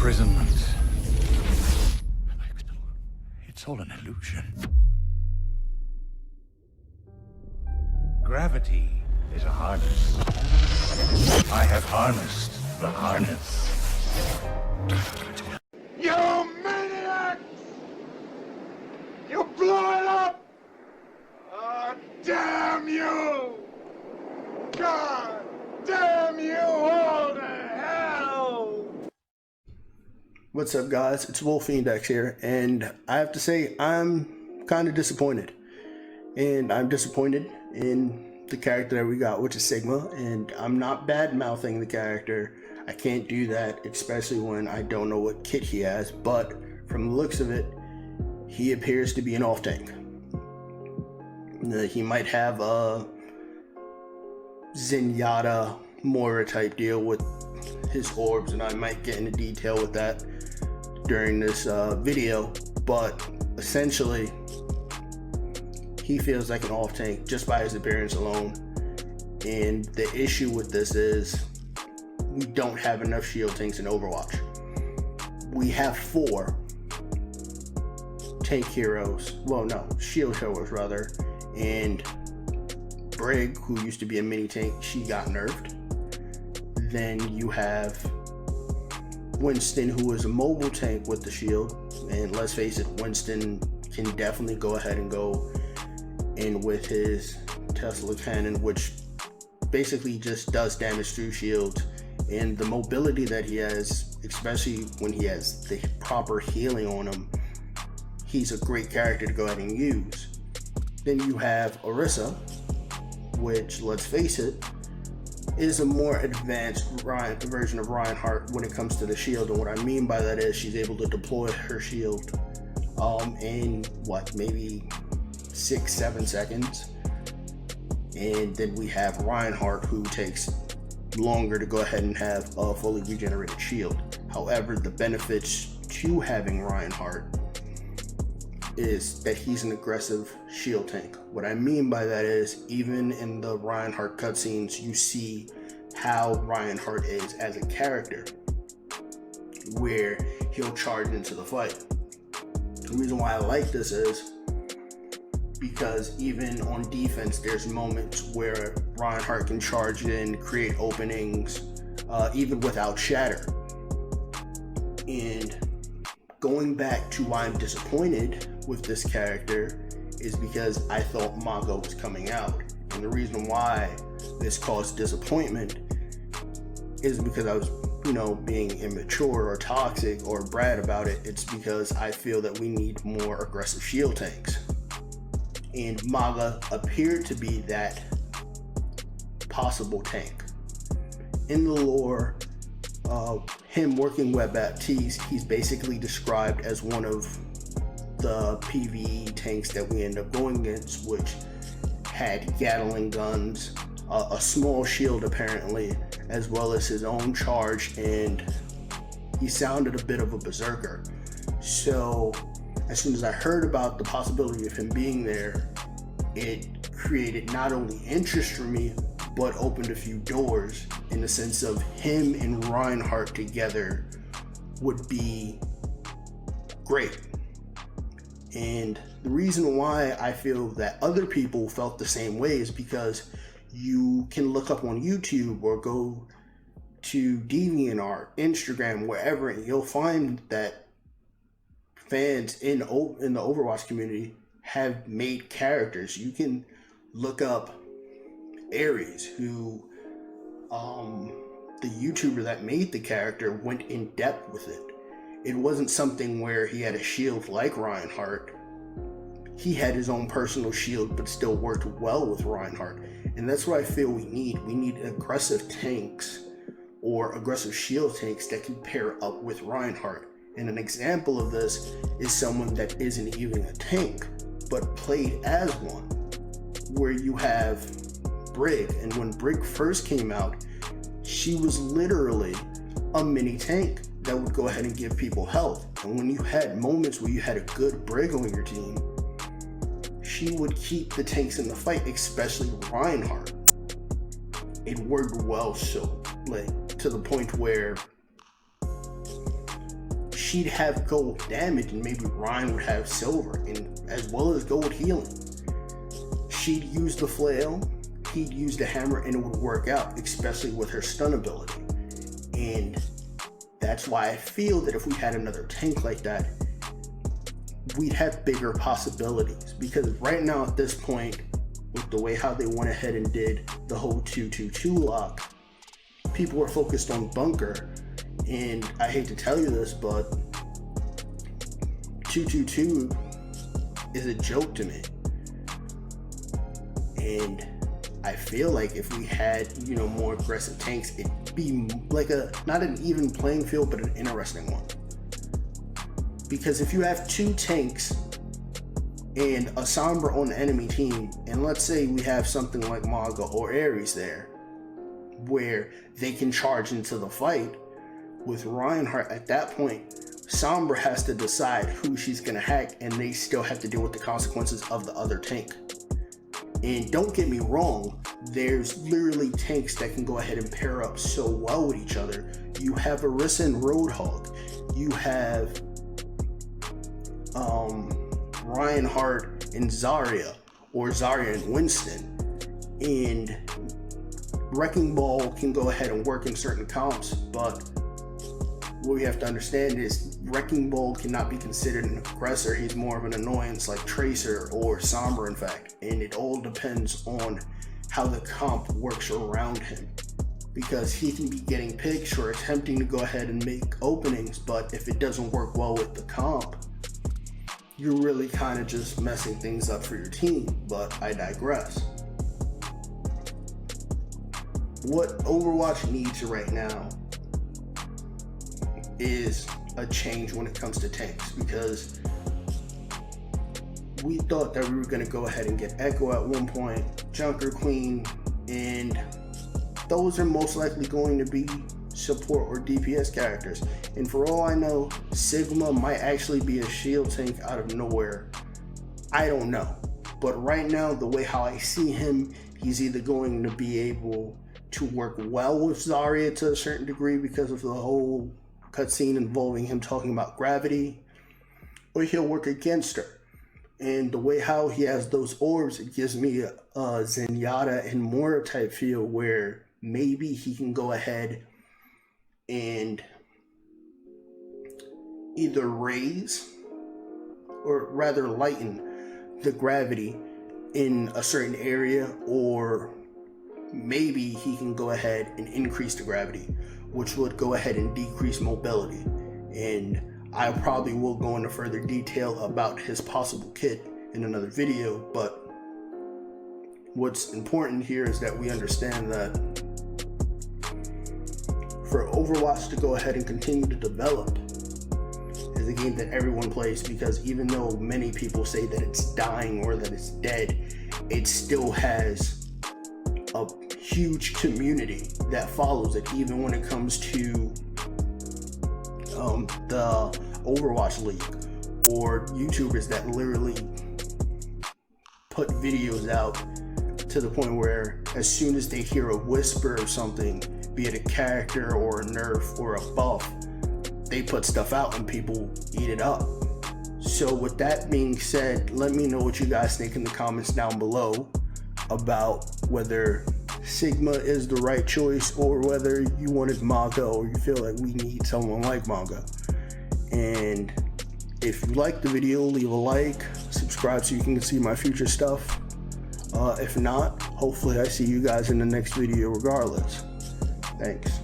imprisonment. It's all an illusion. Gravity is a harness. I have harnessed the harness. You maniacs! You blew it up! Oh, damn you! God damn you all to hell! What's up, guys? It's Wolfindex here, and I have to say I'm kind of disappointed. And I'm disappointed in the character that we got, which is Sigma, and I'm not bad-mouthing the character. I can't do that, especially when I don't know what kit he has, but from the looks of it, he appears to be an off-tank. He might have a Zenyatta Moira type deal with his orbs, and I might get into detail with that during this video, but essentially he feels like an off-tank just by his appearance alone. And the issue with this is we don't have enough shield tanks in Overwatch. We have 4 tank heroes, well no, shield heroes rather, and Brig, who used to be a mini tank, she got nerfed. Then you have Winston, who is a mobile tank with the shield, and let's face it, Winston can definitely go ahead and go in with his Tesla cannon, which basically just does damage through shields, and the mobility that he has, especially when he has the proper healing on him, he's a great character to go ahead and use. Then you have Orisa, which, let's face it, is a more advanced version of Reinhardt when it comes to the shield. And what I mean by that is she's able to deploy her shield in maybe 6-7 seconds. And then we have Reinhardt, who takes longer to go ahead and have a fully regenerated shield. However, the benefits to having Reinhardt is that he's an aggressive shield tank. What I mean by that is, even in the Reinhardt cutscenes, you see how Reinhardt is as a character, where he'll charge into the fight. The reason why I like this is because even on defense, there's moments where Reinhardt can charge in, create openings, even without shatter. And going back to why I'm disappointed with this character is because I thought Mongo was coming out. And the reason why this caused disappointment is because I was, being immature or toxic or brat about it. It's because I feel that we need more aggressive shield tanks. And Maga appeared to be that possible tank. In the lore, him working with Baptiste, he's basically described as one of the PvE tanks that we end up going against, which had Gatling guns, a small shield apparently, as well as his own charge, and he sounded a bit of a berserker. So as soon as I heard about the possibility of him being there, it created not only interest for me, but opened a few doors in the sense of him and Reinhardt together would be great. And the reason why I feel that other people felt the same way is because you can look up on YouTube or go to DeviantArt, Instagram, wherever, and you'll find that fans in the Overwatch community have made characters. You can look up Aries, who the YouTuber that made the character went in depth with it. It wasn't something where he had a shield like Reinhardt. He had his own personal shield, but still worked well with Reinhardt. And that's what I feel we need. We need aggressive tanks or aggressive shield tanks that can pair up with Reinhardt. And an example of this is someone that isn't even a tank, but played as one, where you have Brig. And when Brig first came out, she was literally a mini tank that would go ahead and give people health. And when you had moments where you had a good Brig on your team, she would keep the tanks in the fight, especially Reinhardt. It worked well, so to the point where she'd have gold damage and maybe Ryan would have silver, and as well as gold healing. She'd use the flail, he'd use the hammer, and it would work out, especially with her stun ability. And that's why I feel that if we had another tank like that, we'd have bigger possibilities. Because right now at this point, with the way how they went ahead and did the whole 2-2-2 lock, people were focused on bunker. And I hate to tell you this, but 2-2-2 is a joke to me. And I feel like if we had, more aggressive tanks, it'd be like not an even playing field, but an interesting one. Because if you have 2 tanks and a Sombra on the enemy team, and let's say we have something like Mongo or Aries there, where they can charge into the fight, with Reinhardt at that point, Sombra has to decide who she's going to hack, and they still have to deal with the consequences of the other tank. And don't get me wrong, there's literally tanks that can go ahead and pair up so well with each other. You have Arissa and Roadhog. You have Reinhardt and Zarya, or Zarya and Winston. And Wrecking Ball can go ahead and work in certain comps, but what we have to understand is Wrecking Ball cannot be considered an aggressor. He's more of an annoyance like Tracer or Sombra, in fact. And it all depends on how the comp works around him. Because he can be getting picks or attempting to go ahead and make openings, but if it doesn't work well with the comp, you're really kind of just messing things up for your team. But I digress. What Overwatch needs right now is a change when it comes to tanks, because we thought that we were going to go ahead and get Echo at one point, Junker Queen, and those are most likely going to be support or DPS characters. And for all I know, Sigma might actually be a shield tank out of nowhere. I don't know. But right now, the way how I see him, he's either going to be able to work well with Zarya to a certain degree because of the whole cutscene involving him talking about gravity, or he'll work against her. And the way how he has those orbs, it gives me a Zenyatta and Mora type feel, where maybe he can go ahead and either raise or rather lighten the gravity in a certain area, or maybe he can go ahead and increase the gravity, which would go ahead and decrease mobility. And I probably will go into further detail about his possible kit in another video, but what's important here is that we understand that for Overwatch to go ahead and continue to develop is a game that everyone plays, because even though many people say that it's dying or that it's dead, it still has a huge community that follows it, even when it comes to the Overwatch League, or YouTubers that literally put videos out to the point where as soon as they hear a whisper of something, be it a character or a nerf or a buff, they put stuff out and people eat it up. So with that being said, let me know what you guys think in the comments down below about whether Sigma is the right choice, or whether you wanted Mongo, or you feel like we need someone like Mongo. And if you liked the video, leave a like, subscribe so you can see my future stuff. If not, hopefully I see you guys in the next video regardless. Thanks.